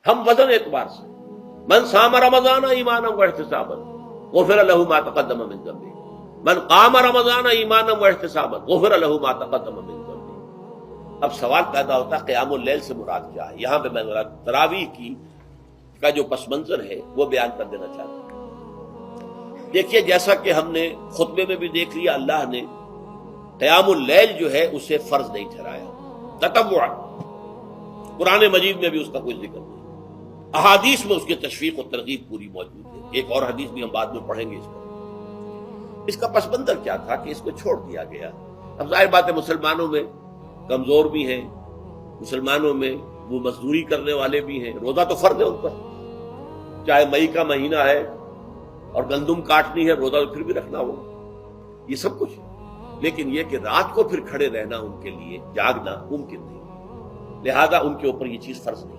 ہم وزن اعتبار سے من صام رمضان ایمانا واحتسابا غفر له ما تقدم من ذنبه من قام رمضان ایمانا واحتسابا غفر له ما تقدم من ذنبه۔ اب سوال پیدا ہوتا ہے قیام اللیل سے مراد کیا ہے؟ یہاں پہ میں تراویح کی کا جو پس منظر ہے وہ بیان کر دینا چاہتا ہوں۔ دیکھیے جیسا کہ ہم نے خطبے میں بھی دیکھ لیا، اللہ نے قیام اللیل جو ہے اسے فرض نہیں ٹھہرایا، تطوع۔ قرآن مجید میں بھی اس کا کوئی ذکر نہیں، احادیث میں اس کی تشویق و ترغیب پوری موجود ہے۔ ایک اور حدیث بھی ہم بعد میں پڑھیں گے اس پر۔ اس کا پس منظر کیا تھا کہ اس کو چھوڑ دیا گیا۔ اب ظاہر بات ہے مسلمانوں میں کمزور بھی ہیں، مسلمانوں میں وہ مزدوری کرنے والے بھی ہیں، روزہ تو فرض ہے ان پر، چاہے مئی کا مہینہ ہے اور گندم کاٹنی ہے، روزہ تو پھر بھی رکھنا ہوگا، یہ سب کچھ ہے۔ لیکن یہ کہ رات کو پھر کھڑے رہنا ان کے لیے، جاگنا ممکن نہیں، لہذا ان کے اوپر یہ چیز فرض نہیں۔